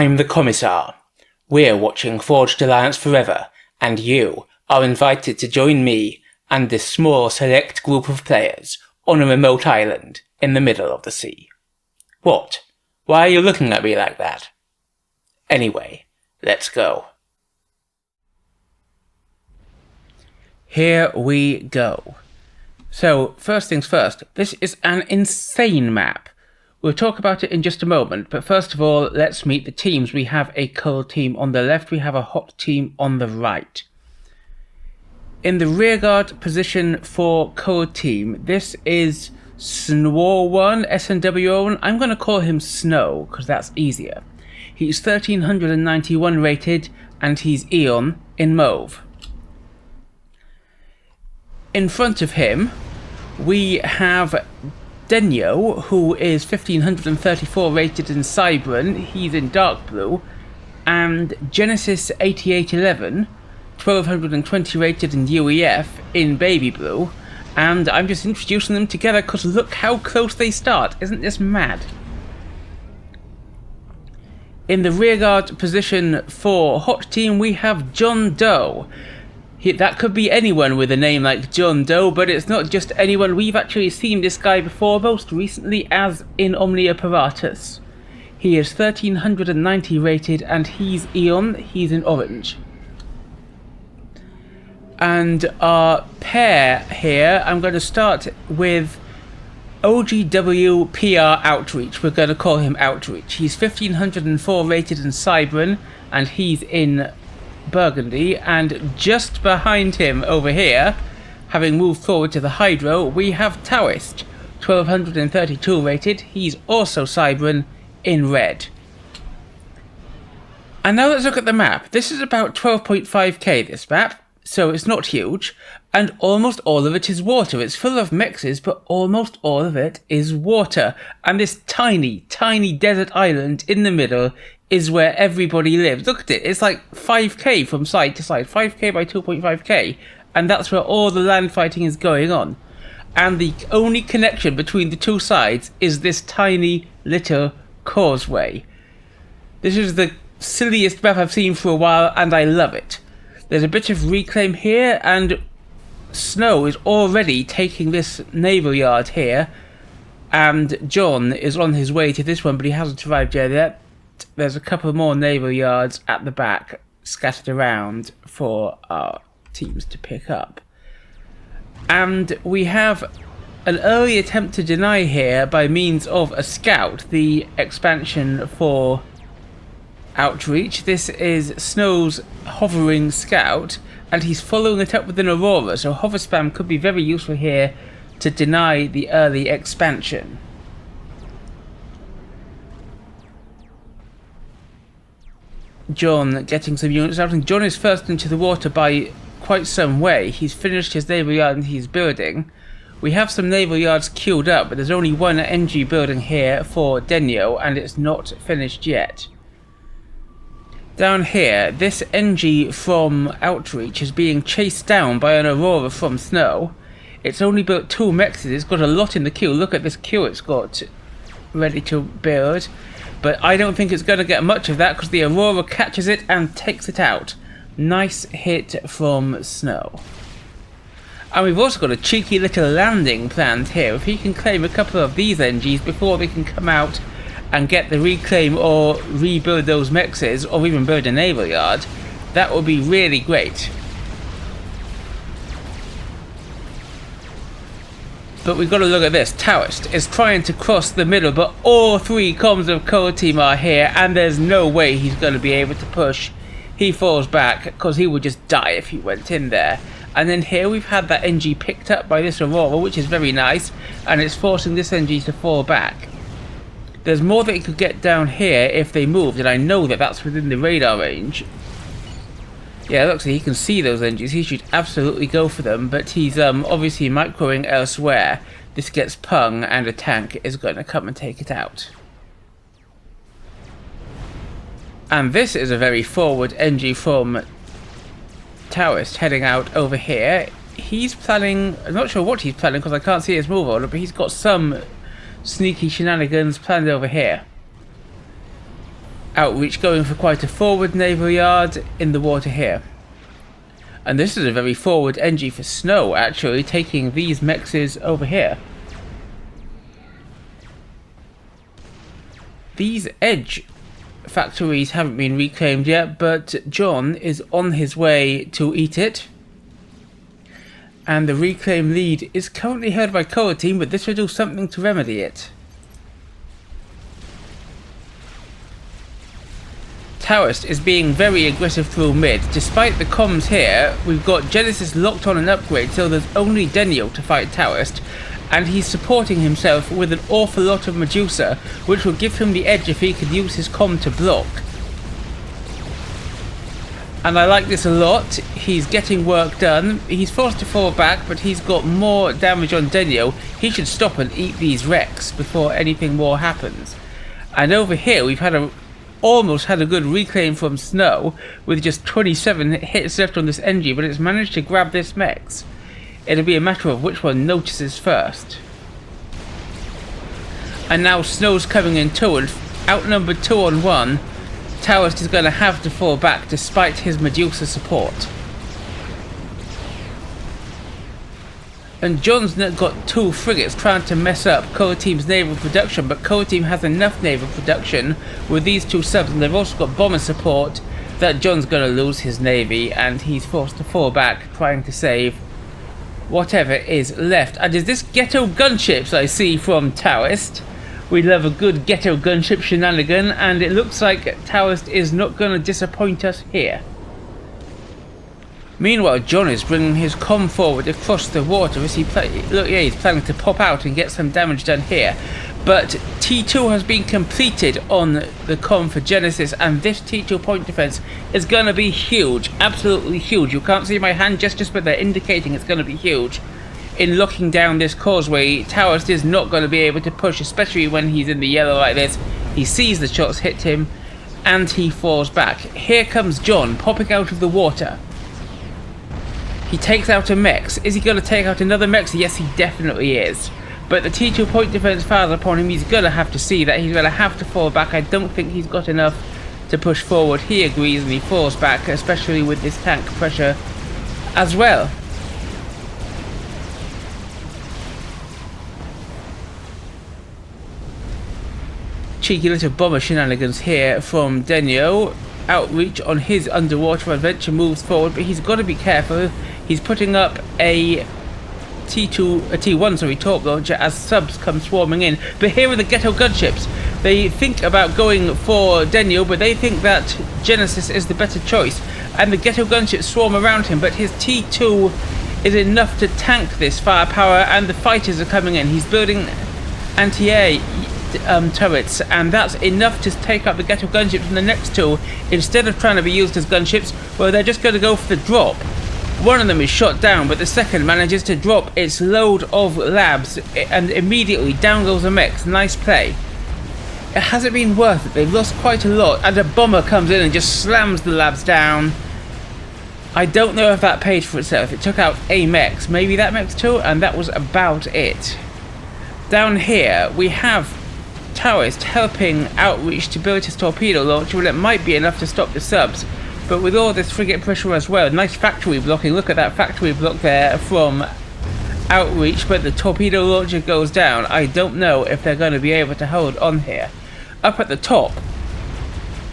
I'm the Commissar. We're watching Forged Alliance Forever, and you are invited to join me and this small select group of players on a remote island in the middle of the sea. What? Why are you looking at me like that? Anyway, let's go. Here we go. So, first things first, this is an insane map. We'll talk about it in just a moment, but first of all, let's meet the teams. We have a cold team on the left, we have a hot team on the right. In the rearguard position for cold team, this is Snow1, SNW1. I'm going to call him Snow, because that's easier. He's 1391 rated, and he's Eon in mauve. In front of him, we have Denyo, who is 1534 rated in Cybran, he's in dark blue, and Genesis 8811, 1220 rated in UEF, in baby blue, and I'm just introducing them together because look how close they start, isn't this mad? In the rearguard position for hot team we have John Doe. That could be anyone with a name like John Doe, but it's not just anyone. We've actually seen this guy before, most recently as in Omnia Paratus. He is 1390 rated and he's Eon, he's in orange. And our pair here, I'm going to start with OGW PR Outreach. We're going to call him Outreach. He's 1504 rated in Cybran and he's in Burgundy, and just behind him over here, having moved forward to the Hydro, we have Taoist, 1232 rated, he's also Cybran in red. And now let's look at the map. This is about 12.5k this map, so it's not huge, and almost all of it is water. It's full of mixes, but almost all of it is water, and this tiny, tiny desert island in the middle is where everybody lives. Look at it, it's like 5k from side to side, 5k by 2.5k, and that's where all the land fighting is going on. And the only connection between the two sides is this tiny little causeway. This is the silliest map I've seen for a while, and I love it. There's a bit of reclaim here, and Snow is already taking this naval yard here, and John is on his way to this one, but he hasn't arrived yet. There's a couple more naval yards at the back scattered around for our teams to pick up. And we have an early attempt to deny here by means of a scout, the expansion for Outreach. This is Snow's hovering scout, and he's following it up with an Aurora, so hover spam could be very useful here to deny the early expansion. John getting some units out, and John is first into the water by quite some way. He's finished his naval yard and he's building. We have some naval yards queued up, but there's only one NG building here for Denyo, and it's not finished yet. Down here, this NG from Outreach is being chased down by an Aurora from Snow. It's only built 2 mexes, it's got a lot in the queue. Look at this queue it's got ready to build. But I don't think it's going to get much of that because the Aurora catches it and takes it out. Nice hit from Snow. And we've also got a cheeky little landing planned here. If he can claim a couple of these NGs before they can come out and get the reclaim or rebuild those mexes or even build a naval yard, that would be really great. But we've got to look at this. Taoist is trying to cross the middle, but all 3 comms of cold team are here, and there's no way he's going to be able to push. He falls back, because he would just die if he went in there. And then here we've had that NG picked up by this Aurora, which is very nice, and it's forcing this NG to fall back. There's more that he could get down here if they moved, and I know that that's within the radar range. Yeah, looks like he can see those NGs. He should absolutely go for them, but he's obviously microing elsewhere. This gets pung, and a tank is going to come and take it out. And this is a very forward NG from Taoist heading out over here. He's planning, I'm not sure what he's planning because I can't see his move order, but he's got some sneaky shenanigans planned over here. Outreach going for quite a forward naval yard in the water here. And this is a very forward NG for Snow, actually, taking these mexes over here. These edge factories haven't been reclaimed yet, but John is on his way to eat it. And the reclaim lead is currently held by Color Team, but this will do something to remedy it. Taoist is being very aggressive through mid. Despite the comms here, we've got Genesis locked on an upgrade, so there's only Denyo to fight Taoist, and he's supporting himself with an awful lot of Medusa, which will give him the edge if he could use his comm to block. And I like this a lot. He's getting work done. He's forced to fall back, but he's got more damage on Denyo. He should stop and eat these wrecks before anything more happens. And over here we've almost had a good reclaim from Snow with just 27 hits left on this NG, but it's managed to grab this mechs. It'll be a matter of which one notices first. And now Snow's coming in too, and outnumbered 2-on-1, Taoist is going to have to fall back despite his Medusa support. And John's got 2 frigates trying to mess up Color Team's naval production, but Color Team has enough naval production with these 2 subs, and they've also got bomber support that John's going to lose his navy, and he's forced to fall back trying to save whatever is left. And is this ghetto gunships I see from Taoist? We love a good ghetto gunship shenanigan, and it looks like Taoist is not going to disappoint us here. Meanwhile, John is bringing his comm forward across the water as he's planning to pop out and get some damage done here. But T2 has been completed on the comm for Genesis, and this T2 point defense is going to be huge, absolutely huge. You can't see my hand gestures, but they're indicating it's going to be huge. In locking down this causeway, Taoist is not going to be able to push, especially when he's in the yellow like this. He sees the shots hit him, and he falls back. Here comes John, popping out of the water. He takes out a mech. Is he going to take out another mech? Yes, he definitely is. But the T2 point defense fires upon him. He's going to have to see that. He's going to have to fall back. I don't think he's got enough to push forward. He agrees and he falls back, especially with this tank pressure as well. Cheeky little bomber shenanigans here from Denyo. Outreach on his underwater adventure moves forward, but he's got to be careful. He's putting up a T1 torp launcher as subs come swarming in. But here are the ghetto gunships. They think about going for Denyo, but they think that Genesis is the better choice. And the ghetto gunships swarm around him, but his T2 is enough to tank this firepower, and the fighters are coming in. He's building anti-air turrets, and that's enough to take up the ghetto gunships. And the next 2, instead of trying to be used as gunships, well, they're just going to go for the drop. One of them is shot down, but the second manages to drop its load of labs, and immediately down goes the mech. Nice play. It hasn't been worth it. They've lost quite a lot, and a bomber comes in and just slams the labs down. I don't know if that paid for itself. It took out a mech, maybe that mech too, and that was about it. Down here we have Taoist helping Outreach to build his torpedo launcher. Well, it might be enough to stop the subs, but with all this frigate pressure as well, nice factory blocking. Look at that factory block there from Outreach, but the torpedo launcher goes down. I don't know if they're going to be able to hold on here. Up at the top,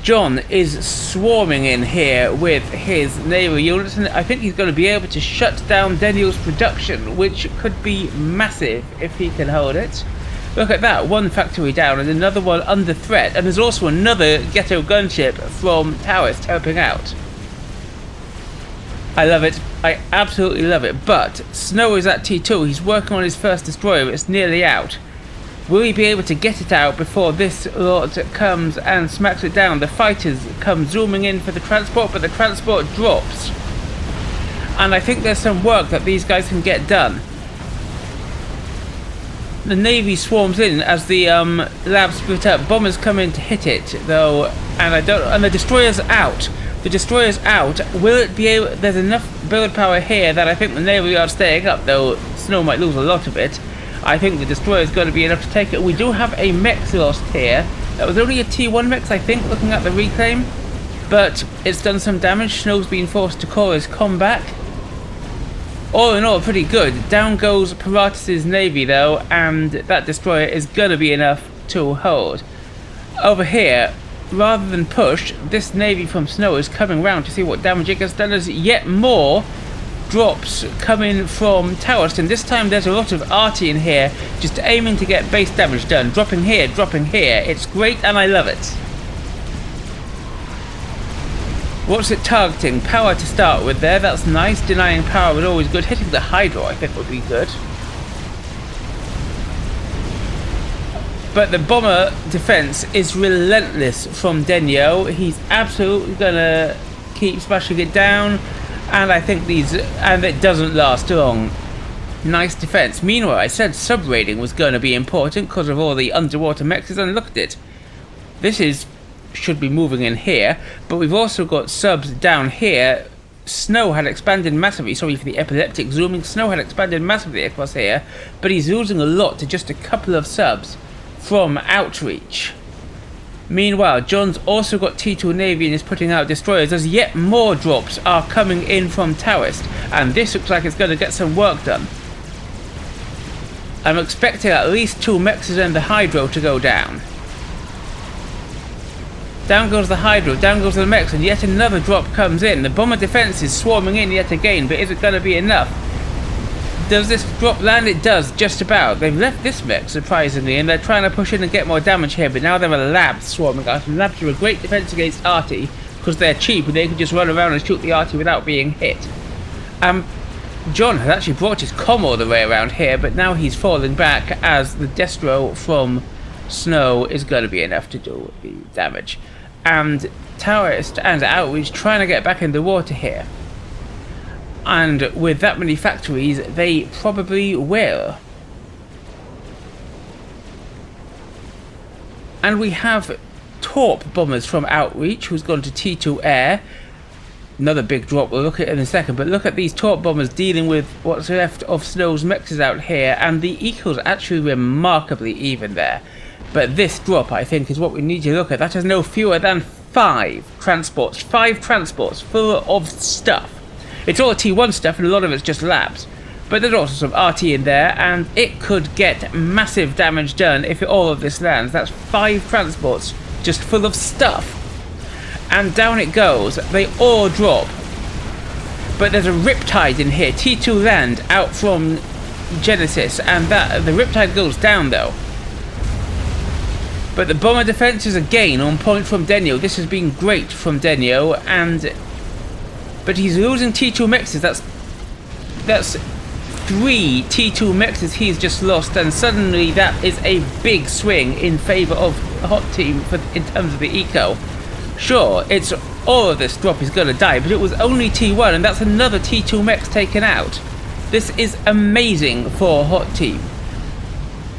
John is swarming in here with his naval units, and I think he's going to be able to shut down Denyo's production, which could be massive if he can hold it. Look at that, one factory down and another one under threat, and there's also another ghetto gunship from Taoist helping out. I love it, I absolutely love it, but Snow is at T2, he's working on his first destroyer, it's nearly out. Will he be able to get it out before this lot comes and smacks it down? The fighters come zooming in for the transport, but the transport drops. And I think there's some work that these guys can get done. The Navy swarms in as the labs split up. Bombers come in to hit it though, and the destroyer's out. The destroyer's out. Will it be able? There's enough build power here that I think the Navy are staying up, though Snow might lose a lot of it. I think the destroyer is going to be enough to take it. We do have a mech lost here. That was only a T1 mix, I think, looking at the reclaim. But it's done some damage. Snow's been forced to call his comeback. All in all, pretty good. Down goes Paratus' navy, though, and that destroyer is going to be enough to hold. Over here, rather than push, this navy from Snow is coming round to see what damage it gets done as yet more drops coming from Taoist, and this time there's a lot of arty in here, just aiming to get base damage done. Dropping here, dropping here. It's great, and I love it. What's it targeting? Power to start with there, that's nice. Denying power was always good. Hitting the Hydro I think would be good. But the bomber defense is relentless from Denyo. He's absolutely gonna keep smashing it down, and I think it doesn't last long. Nice defense. Meanwhile, I said sub raiding was going to be important because of all the underwater mexes, and look at it. This should be moving in here, but we've also got subs down here. Snow had expanded massively. Sorry for the epileptic zooming. Snow had expanded massively across here, but he's losing a lot to just a couple of subs from Outreach. Meanwhile, John's also got T2 Navy and is putting out destroyers as yet more drops are coming in from Taoist, and this looks like it's going to get some work done. I'm expecting at least 2 mexes and the Hydro to go down. Down goes the Hydro, down goes the mechs, and yet another drop comes in. The bomber defense is swarming in yet again, but is it going to be enough? Does this drop land? It does, just about. They've left this mech, surprisingly, and they're trying to push in and get more damage here, but now there are labs swarming out, and labs are a great defense against arty, because they're cheap, and they can just run around and shoot the arty without being hit. John has actually brought his comm all the way around here, but now he's falling back as the Destro from Snow is going to be enough to do the damage. And Taoist and Outreach trying to get back in the water here. And with that many factories, they probably will. And we have Torp bombers from Outreach, who's gone to T2 Air. Another big drop, we'll look at it in a second, but look at these Torp bombers dealing with what's left of Snow's mexes out here, and the eco's actually remarkably even there. But this drop, I think, is what we need to look at. That has no fewer than 5 transports. 5 transports full of stuff. It's all T1 stuff, and a lot of it's just labs. But there's also some RT in there, and it could get massive damage done if all of this lands. That's 5 transports just full of stuff. And down it goes. They all drop. But there's a Riptide in here. T2 land out from Genesis, and the Riptide goes down, though. But the bomber defense is again on point from Denyo. This has been great from Denyo, but he's losing T2 mexes. That's 3 T2 mexes he's just lost, and suddenly that is a big swing in favour of a hot team in terms of the eco. Sure, it's all of this drop is going to die, but it was only T1, and that's another T2 mex taken out. This is amazing for hot team.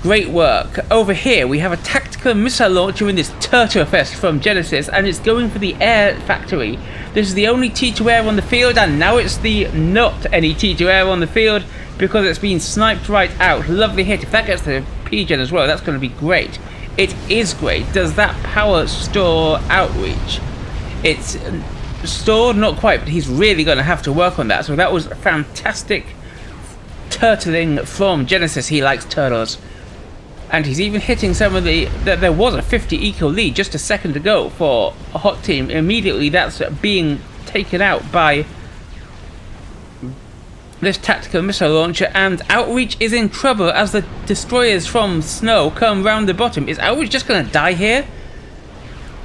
Great work. Over here we have a tactical missile launcher in this Turtlefest from Genesis, and it's going for the air factory. This is the only T2 air on the field, and now it's the not any T2 air on the field because it's been sniped right out. Lovely hit. If that gets the PGen as well, that's going to be great. It is great. Does that power store Outreach? It's stored, not quite, but he's really going to have to work on that. So that was fantastic turtling from Genesis. He likes turtles. And he's even hitting some of there was a 50 eco lead just a second ago for a hot team. Immediately that's being taken out by this tactical missile launcher, and Outreach is in trouble as the destroyers from Snow come round the bottom. Is Outreach just going to die here?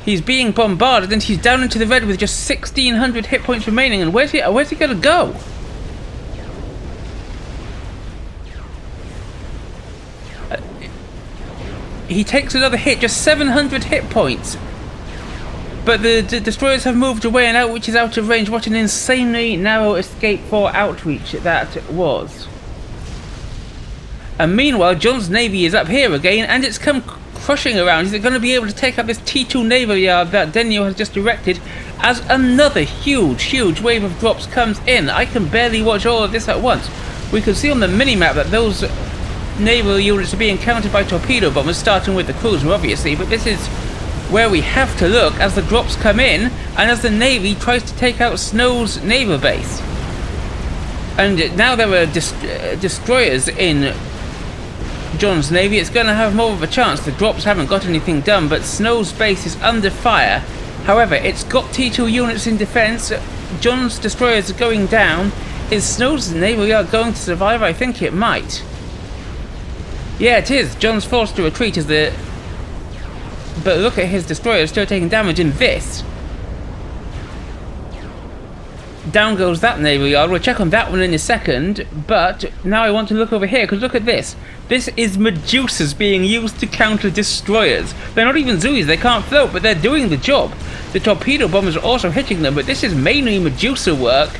He's being bombarded and he's down into the red with just 1,600 hit points remaining, and where's he going to go? He takes another hit, just 700 hit points. But the destroyers have moved away and Outreach is out of range. What an insanely narrow escape for Outreach that was. And meanwhile, John's navy is up here again, and it's come crushing around. Is it going to be able to take up this T2 naval yard that Denyo has just directed as another huge wave of drops comes in? I can barely watch all of this at once. We can see on the minimap that those naval units are being countered by torpedo bombers, starting with the cruiser, obviously, but this is where we have to look as the drops come in and as the Navy tries to take out Snow's naval base. And now there are destroyers in John's Navy. It's going to have more of a chance. The drops haven't got anything done, but Snow's base is under fire. However, it's got T2 units in defense. John's destroyers are going down. Is Snow's naval yard going to survive? I think it might. Yeah, it is. John's forced to retreat as the... But look at his destroyers still taking damage in this. Down goes that naval yard. We'll check on that one in a second. But now I want to look over here, because look at this. This is Medusas being used to counter destroyers. They're not even Zuis, they can't float, but they're doing the job. The torpedo bombers are also hitting them, but this is mainly Medusa work.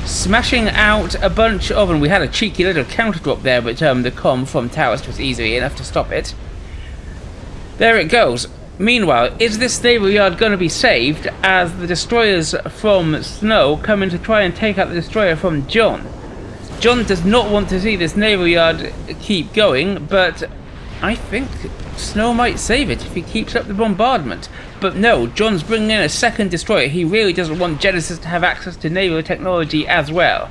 Smashing out a bunch of... And we had a cheeky little counter drop there, but the comm from Taoist was easy enough to stop it. There it goes. Meanwhile, is this naval yard going to be saved as the destroyers from Snow come in to try and take out the destroyer from John? John does not want to see this naval yard keep going, but I think Snow might save it if he keeps up the bombardment. But no, John's bringing in a second destroyer. He really doesn't want Genesis to have access to naval technology as well.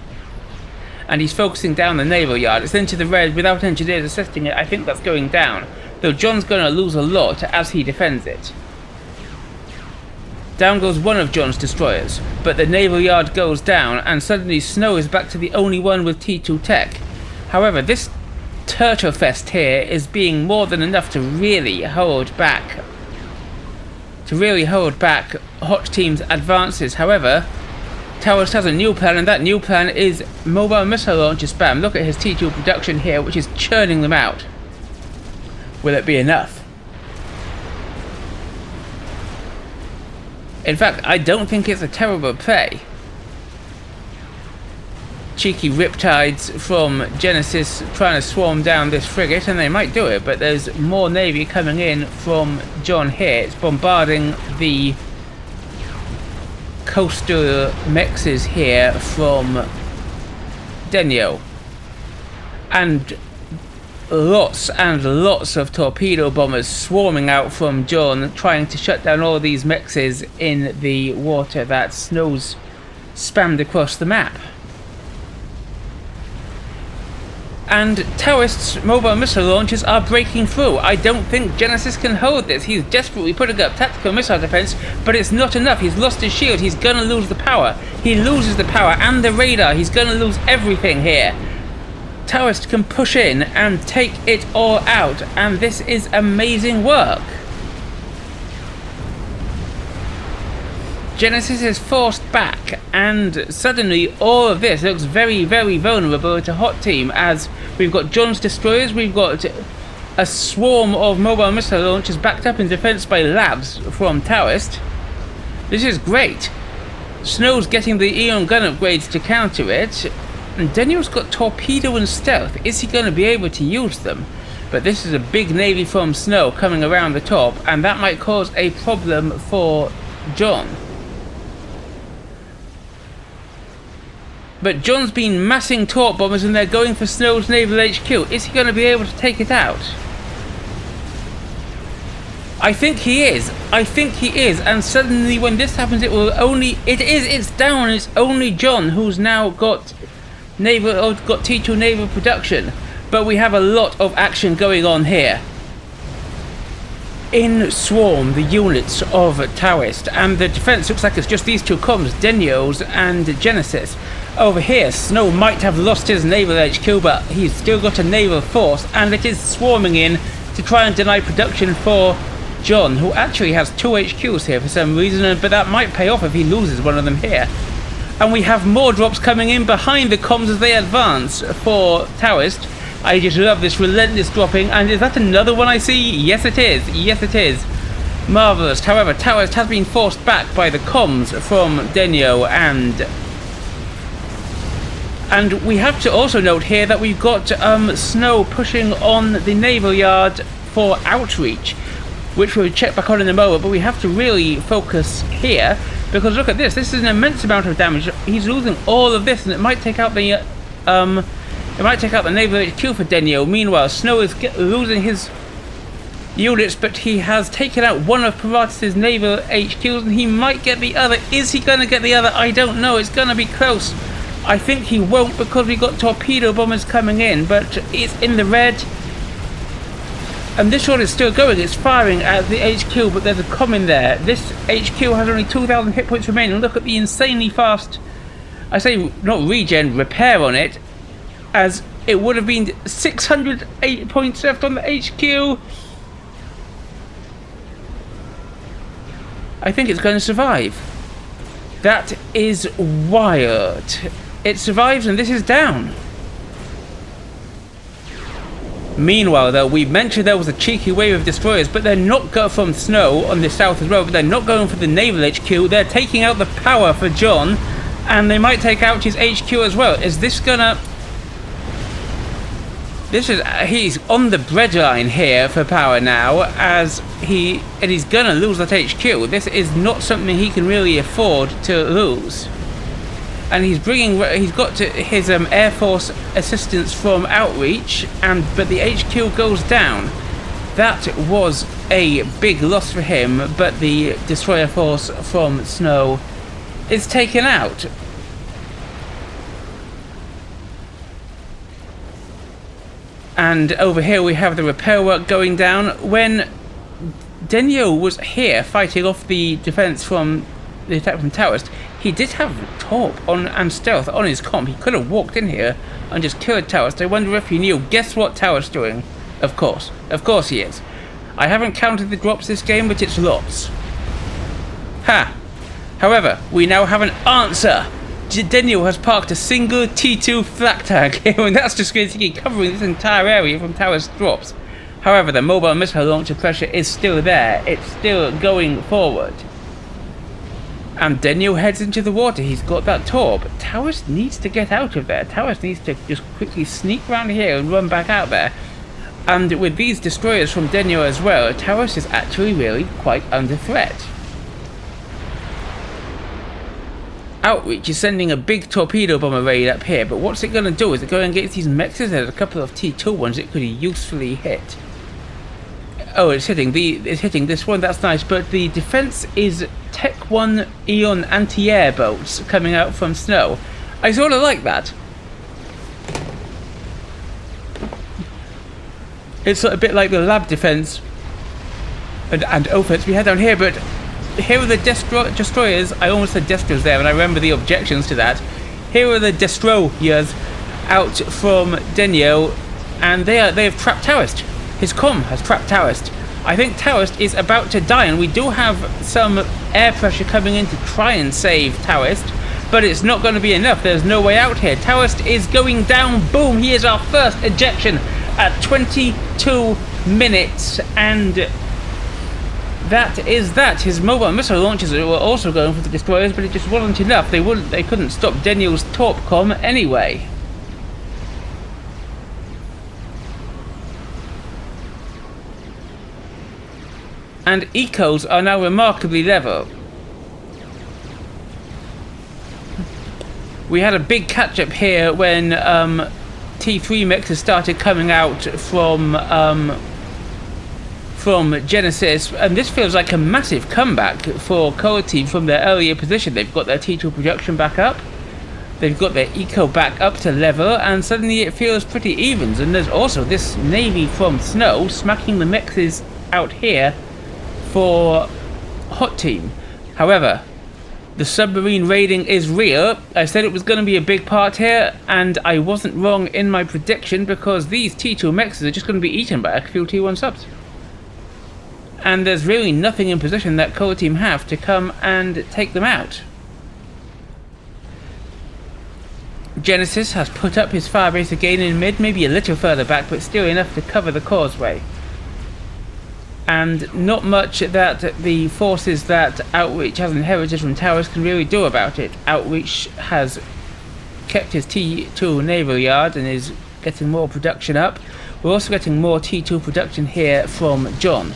And he's focusing down the naval yard. It's into the red without engineers assisting it. I think that's going down. Though John's going to lose a lot as he defends it. Down goes one of John's destroyers, but the naval yard goes down, and suddenly Snow is back to the only one with T2 tech. However, this Turtle Fest here is being more than enough to really hold back Hot Team's advances. However, Taoist has a new plan, and that new plan is mobile missile launcher spam. Look at his T2 production here, which is churning them out. Will it be enough? In fact, I don't think it's a terrible play. Cheeky riptides from Genesis trying to swarm down this frigate, and they might do it, but there's more Navy coming in from John here. It's bombarding the coastal mexes here from Denyo. And lots and lots of torpedo bombers swarming out from John, trying to shut down all these mexes in the water that Snow's spammed across the map. And Taoist's mobile missile launchers are breaking through. I don't think Genesis can hold this. He's desperately putting up tactical missile defense, but it's not enough. He's lost his shield. He's going to lose the power. He loses the power and the radar. He's going to lose everything here. Taoist can push in and take it all out, and this is amazing work. Genesis is forced back, and suddenly all of this looks very, very vulnerable to Hot Team, as we've got John's destroyers, we've got a swarm of mobile missile launchers backed up in defense by labs from Taoist. This is great. Snow's getting the Eon gun upgrades to counter it. And Denyo's got torpedo and stealth. Is he going to be able to use them? But this is a big navy from Snow coming around the top, and that might cause a problem for John. But John's been massing torp bombers and they're going for Snow's naval HQ. Is he going to be able to take it out? I think he is. I think he is. And suddenly when this happens, it's down. It's only John who's now got T2 naval production. But we have a lot of action going on here. In swarm the units of Taoist, and the defense looks like it's just these two comms, Denyo's and Genesis. Over here, Snow might have lost his naval HQ, but he's still got a naval force, and it is swarming in to try and deny production for John, who actually has 2 HQs here for some reason, but that might pay off if he loses one of them here. And we have more drops coming in behind the comms as they advance for Taoist. I just love this relentless dropping, and is that another one I see? Yes it is, yes it is. Marvellous. However, Taoist has been forced back by the comms from Denyo, and we have to also note here that we've got Snow pushing on the naval yard for outreach, which we'll check back on in a moment, but we have to really focus here, because look at this. This is an immense amount of damage. He's losing all of this, and it might take out the naval HQ for Denyo. Meanwhile, Snow is losing his units, but he has taken out one of Paratus' naval HQs, and he might get the other. Is he going to get the other? I don't know. It's going to be close. I think he won't because we got torpedo bombers coming in, but it's in the red. And this one is still going. It's firing at the HQ, but there's a comm in there. This HQ has only 2,000 hit points remaining. Look at the insanely fast, I say not regen, repair on it, as it would have been 608 points left on the HQ. I think it's going to survive. That is wild. It survives and this is down. Meanwhile, though, we mentioned there was a cheeky wave of destroyers, but they're not going from snow on the south as well, but they're not going for the naval HQ. They're taking out the power for John, and they might take out his HQ as well. Is this gonna... he's on the breadline here for power now, as he's gonna lose that HQ. This is not something he can really afford to lose. And he's got his Air Force assistance from Outreach, but the HQ goes down. That was a big loss for him, but the destroyer force from Snow is taken out. And over here we have the repair work going down. When Denyo was here fighting off the defense from the attack from Taoist, he did have torp and stealth on his comm. He could have walked in here and just killed Taoist. I wonder if he knew. Guess what Taoist's doing? Of course he is. I haven't counted the drops this game, but it's lots. Ha! However, we now have an answer. Denyo has parked a single T2 flak tag here, and that's just going to keep covering this entire area from Taoist drops. However, the mobile missile launcher pressure is still there. It's still going forward. And Denyo heads into the water. He's got that torp. Taoist needs to get out of there. Taoist needs to just quickly sneak around here and run back out there. And with these destroyers from Denyo as well, Taoist is actually really quite under threat. Outreach is sending a big torpedo bomber raid up here, but what's it going to do? Is it going against these mexes? There's a couple of T2 ones it could usefully hit. Oh, it's hitting this one. That's nice. But the defense is Tech 1 Eon anti-air boats coming out from Snow. I sort of like that. It's a bit like the lab defense and offense we had down here. But here are the destroyers. I almost said destroyers there, and I remember the objections to that. Here are the destroyers out from Denyo, and they have trapped Taoist. His comm has trapped Taoist. I think Taoist is about to die, and we do have some air pressure coming in to try and save Taoist, but it's not going to be enough. There's no way out here. Taoist is going down. Boom! He is our first ejection at 22 minutes, and that is that. His mobile missile launchers were also going for the destroyers, but it just wasn't enough. They couldn't stop Denyo's torp comm anyway. And ecos are now remarkably level. We had a big catch-up here when T3 mixes started coming out from Genesis, and this feels like a massive comeback for Core Team from their earlier position. They've got their T2 production back up, they've got their eco back up to level, and suddenly it feels pretty even. And there's also this Navy from Snow smacking the mixes out here for Hot Team. However, the submarine raiding is real. I said it was going to be a big part here, and I wasn't wrong in my prediction, because these T2 mixes are just going to be eaten by a few T1 subs. And there's really nothing in position that Core Team have to come and take them out. Genesis has put up his firebase again in mid, maybe a little further back, but still enough to cover the causeway. And not much that the forces that Outreach has inherited from Towers can really do about it. Outreach has kept his T2 naval yard and is getting more production up. We're also getting more T2 production here from John.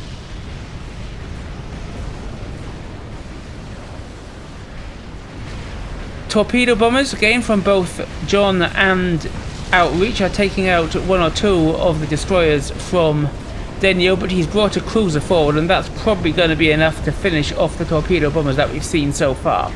Torpedo bombers, again from both John and Outreach, are taking out one or two of the destroyers from Denyo, but he's brought a cruiser forward, and that's probably going to be enough to finish off the torpedo bombers that we've seen so far.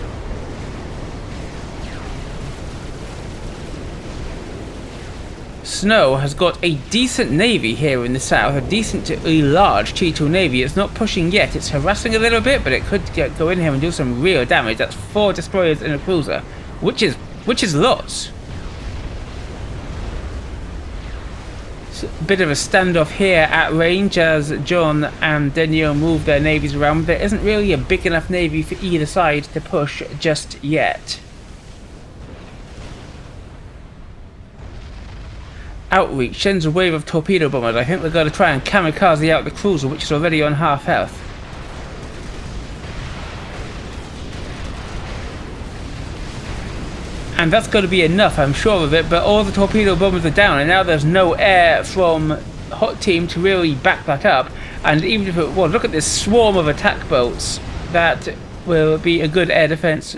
Snow has got a decent navy here in the south, a decently large T2 navy. It's not pushing yet, it's harassing a little bit, but it could go in here and do some real damage. That's 4 destroyers and a cruiser, which is lots. A bit of a standoff here at range as John and Denyo move their navies around. There isn't really a big enough navy for either side to push just yet. Outreach sends a wave of torpedo bombers. I think they're going to try and kamikaze out the cruiser, which is already on half health. And that's going to be enough, I'm sure of it, but all the torpedo bombers are down, and now there's no air from Hot Team to really back that up. And even if it was, look at this swarm of attack boats. That will be a good air defense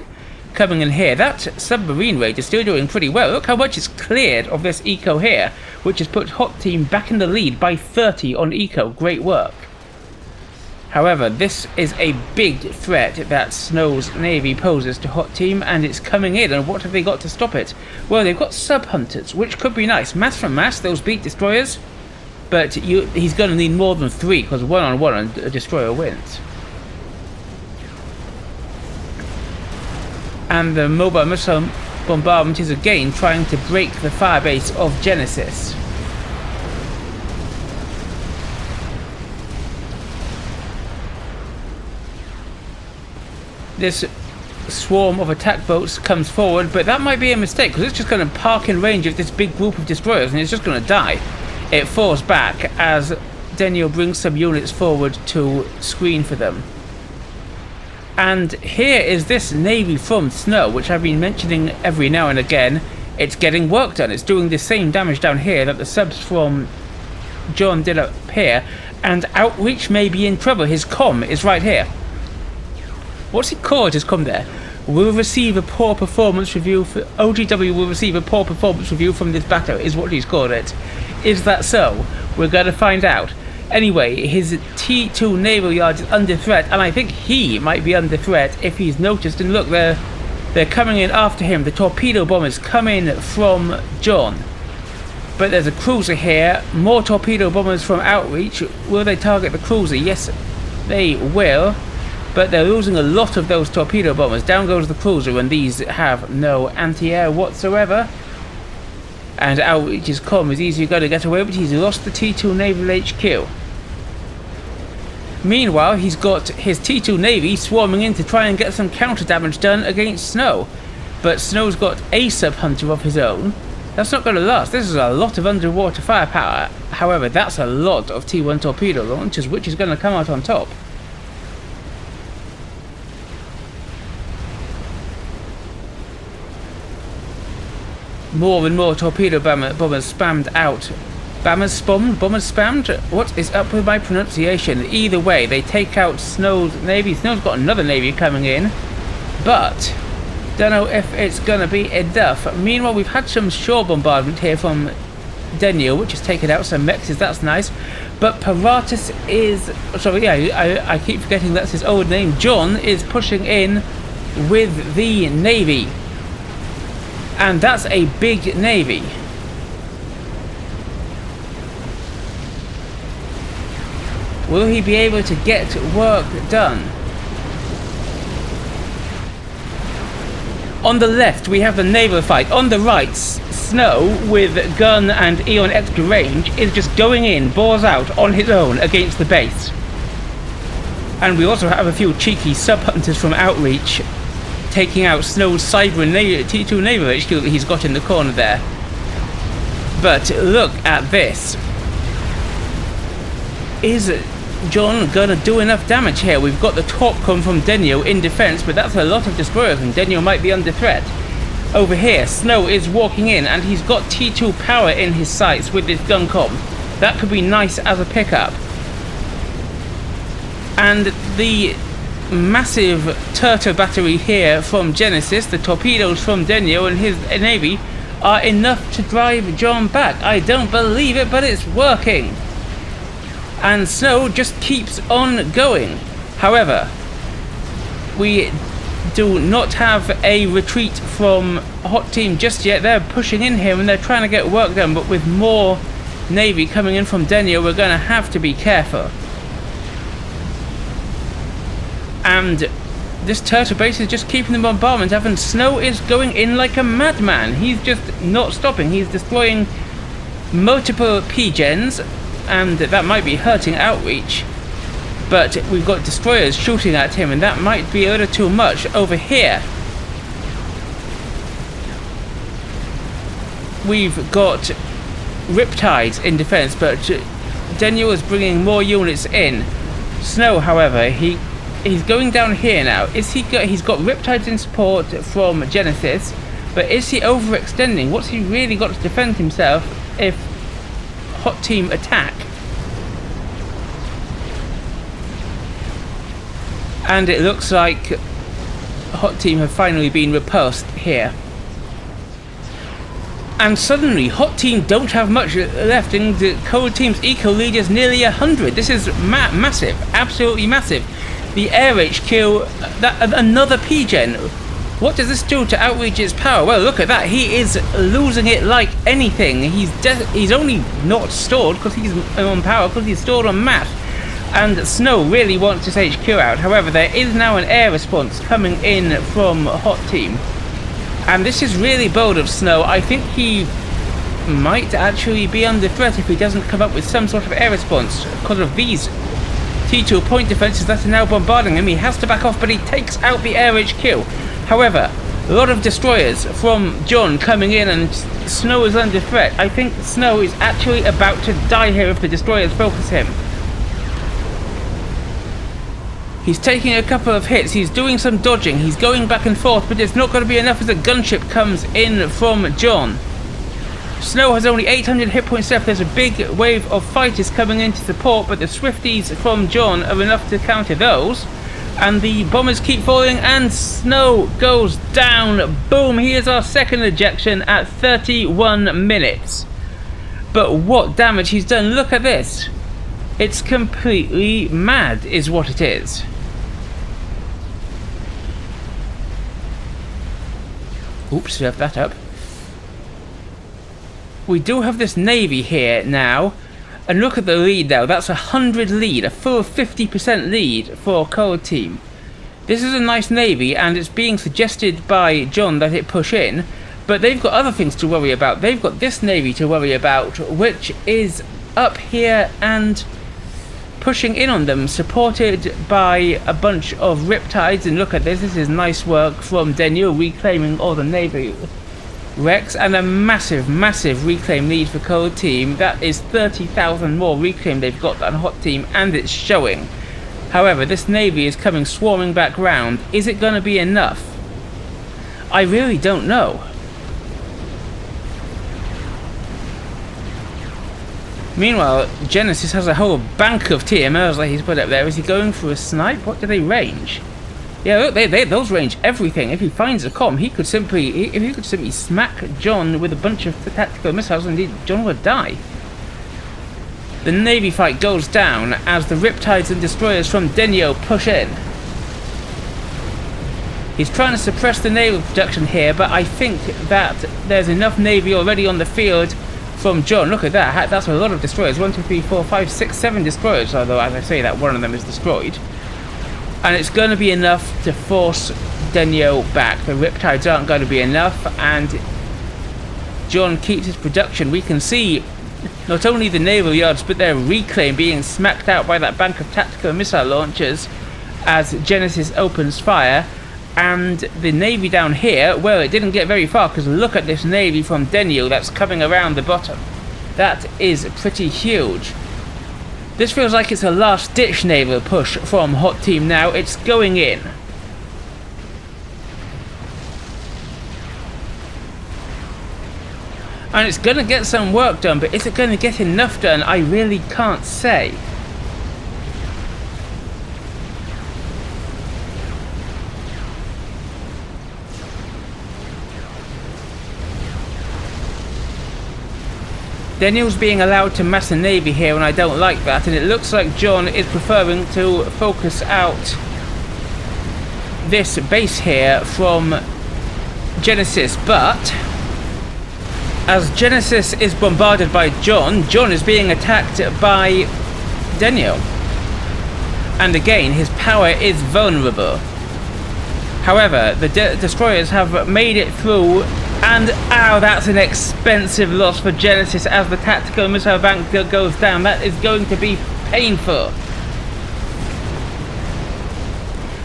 coming in here. That submarine raid is still doing pretty well. Look how much is cleared of this eco here, which has put Hot Team back in the lead by 30 on eco. Great work. However, this is a big threat that Snow's navy poses to Hot Team, and it's coming in, and what have they got to stop it? Well, they've got sub-hunters, which could be nice. Mass from mass, those beat destroyers, but he's going to need more than 3, because 1-on-1 a destroyer wins. And the mobile missile bombardment is again trying to break the firebase of Genesis. This swarm of attack boats comes forward, but that might be a mistake, because it's just going to park in range of this big group of destroyers and it's just going to die. It falls back as Denyo brings some units forward to screen for them. And here is this navy from Snow, which I've been mentioning every now and again. It's getting work done. It's doing the same damage down here that the subs from John did up here. And Outreach may be in trouble. His comm is right here. What's it called, his comm there? Will receive a poor performance review. OGW will receive a poor performance review from this battle, is what he's called it. Is that so? We're going to find out. Anyway, his T2 naval yard is under threat, and I think he might be under threat if he's noticed. And look, they're coming in after him. The torpedo bombers come in from John. But there's a cruiser here. More torpedo bombers from Outreach. Will they target the cruiser? Yes, they will. But they're losing a lot of those torpedo bombers. Down goes the cruiser, and these have no anti-air whatsoever. And Outreach's comm is easily going to get away, but he's lost the T2 Naval HQ. Meanwhile, he's got his T2 Navy swarming in to try and get some counter damage done against Snow. But Snow's got a sub-hunter of his own. That's not going to last. This is a lot of underwater firepower. However, that's a lot of T1 torpedo launchers, which is going to come out on top. More and more torpedo bombers spammed out. Bombers spammed? What is up with my pronunciation? Either way, they take out Snow's navy. Snow's got another navy coming in, but don't know if it's gonna be enough. Meanwhile, we've had some shore bombardment here from Denyo, which has taken out some mexes. That's nice. But Paratus is... Sorry, yeah, I keep forgetting that's his old name. John is pushing in with the navy. And that's a big navy. Will he be able to get work done? On the left, we have the naval fight. On the right, Snow, with gun and Eon extra range, is just going in, balls out, on his own against the base. And we also have a few cheeky sub-hunters from Outreach taking out Snow's cyber and T2 naval HQ that he's got in the corner there. But look at this. Is John gonna do enough damage here? We've got the SupCom from Denyo in defense, but that's a lot of destroyers, and Denyo might be under threat. Over here, Snow is walking in, and he's got T2 power in his sights with this gun comm. That could be nice as a pickup. And the massive turtle battery here from Genesis, the torpedoes from Denyo and his navy, are enough to drive John back. I don't believe it, but it's working. And Snow just keeps on going. However, we do not have a retreat from Hot Team just yet. They're pushing in here and they're trying to get work done, but with more Navy coming in from Denyo, we're going to have to be careful. And this turtle base is just keeping the bombardment up, and Snow is going in like a madman. He's just not stopping. He's destroying multiple P-gens, and that might be hurting Outreach. But we've got destroyers shooting at him, and that might be a little too much. Over here, we've got Riptides in defense, but Denyo is bringing more units in. Snow, however, he's going down here now. He's got Riptides in support from Genesis, but is he overextending? What's he really got to defend himself if Hot Team attack? And it looks like Hot Team have finally been repulsed here. And suddenly, Hot Team don't have much left, and the Cold Team's eco lead is nearly 100. This is massive, absolutely massive. The Air HQ, another P-Gen. What does this do to Outreach's power? Well, look at that. He is losing it like anything. He's only not stored because he's on power, because he's stored on math. And Snow really wants his HQ out. However, there is now an air response coming in from Hot Team. And this is really bold of Snow. I think he might actually be under threat if he doesn't come up with some sort of air response because of these T2 point defenses that are now bombarding him. He has to back off, but he takes out the air HQ. However, a lot of destroyers from John coming in, and Snow is under threat. I think Snow is actually about to die here if the destroyers focus him. He's taking a couple of hits, he's doing some dodging, he's going back and forth, but it's not going to be enough as a gunship comes in from John. Snow has only 800 hit points left. There's a big wave of fighters coming in to support, but the Swifties from John are enough to counter those. And the bombers keep falling, and Snow goes down. Boom, he is our second ejection at 31 minutes. But what damage he's done, look at this. It's completely mad is what it is. Oops, we have that up. We do have this Navy here now, and look at the lead now. That's 100 lead, a full 50% lead for Cold Team. This is a nice Navy, and it's being suggested by John that it push in, but they've got other things to worry about. They've got this Navy to worry about, which is up here and pushing in on them, supported by a bunch of Riptides. And look at this, this is nice work from Denyo, reclaiming all the Navy wrecks, and a massive reclaim lead for Cold Team. That is 30,000 more reclaim they've got than Hot Team, and it's showing. However, this Navy is coming swarming back round. Is it going to be enough? I really don't know. Meanwhile, Genesis has a whole bank of TMLs that he's put up there. Is he going for a snipe? What do they range? Yeah, look, those range everything. If he finds a comm, he could simply smack John with a bunch of tactical missiles, and John would die. The Navy fight goes down as the Riptides and destroyers from Denyo push in. He's trying to suppress the naval production here, but I think that there's enough Navy already on the field from John. Look at that. That's a lot of destroyers. 1, 2, 3, 4, 5, 6, 7 destroyers, although as I say that one of them is destroyed. And it's going to be enough to force Denyo back. The Riptides aren't going to be enough, and John keeps his production. We can see not only the naval yards, but their reclaim being smacked out by that bank of tactical missile launchers as Genesis opens fire. And the Navy down here, well, it didn't get very far, because look at this Navy from Denyo that's coming around the bottom. That is pretty huge. This feels like it's a last-ditch naval push from Hot Team now. It's going in. And it's going to get some work done, but is it going to get enough done? I really can't say. Denyo's being allowed to mass the Navy here, and I don't like that, and it looks like John is preferring to focus out this base here from Genesis, but as Genesis is bombarded by John, John is being attacked by Denyo. And again, his power is vulnerable. However, the destroyers have made it through, and that's an expensive loss for Genesis as the tactical missile bank goes down. That is going to be painful.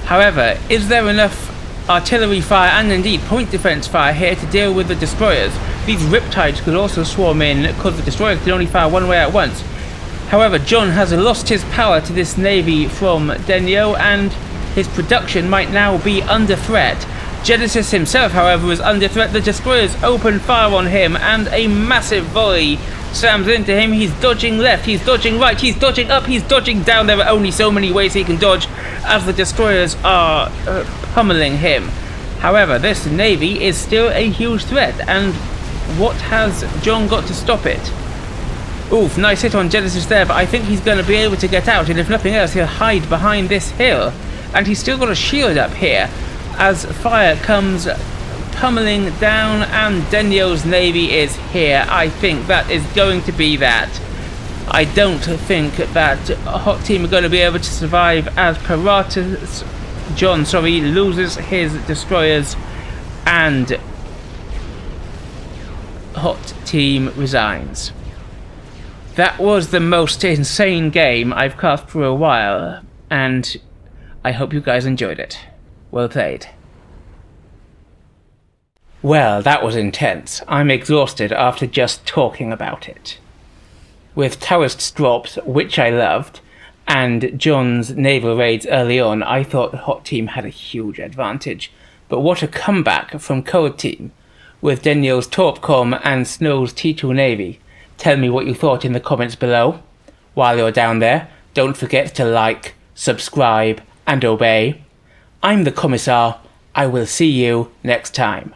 However, is there enough artillery fire and indeed point defense fire here to deal with the destroyers? These riptides could also swarm in because the destroyers can only fire one way at once. However, John has lost his power to this navy from Denyo, and his production might now be under threat. Genesis himself, however, is under threat. The destroyers open fire on him, and a massive volley slams into him. He's dodging left, he's dodging right, he's dodging up, he's dodging down. There are only so many ways he can dodge as the destroyers are pummeling him. However, this navy is still a huge threat, and what has John got to stop it? Oof, nice hit on Genesis there, but I think he's going to be able to get out, and if nothing else, he'll hide behind this hill. And he's still got a shield up here as fire comes pummeling down, and Denyo's navy is here. I think that is going to be that. I don't think that Hot Team are going to be able to survive as John loses his destroyers and Hot Team resigns. That was the most insane game I've cast for a while, and I hope you guys enjoyed it. Well played. Well, that was intense. I'm exhausted after just talking about it. With Taoist's drops, which I loved, and John's naval raids early on, I thought Hot Team had a huge advantage. But what a comeback from Cold Team, with Denyo's SupCom and Snow's T2 Navy. Tell me what you thought in the comments below. While you're down there, don't forget to like, subscribe, and obey. I'm the Commissar. I will see you next time.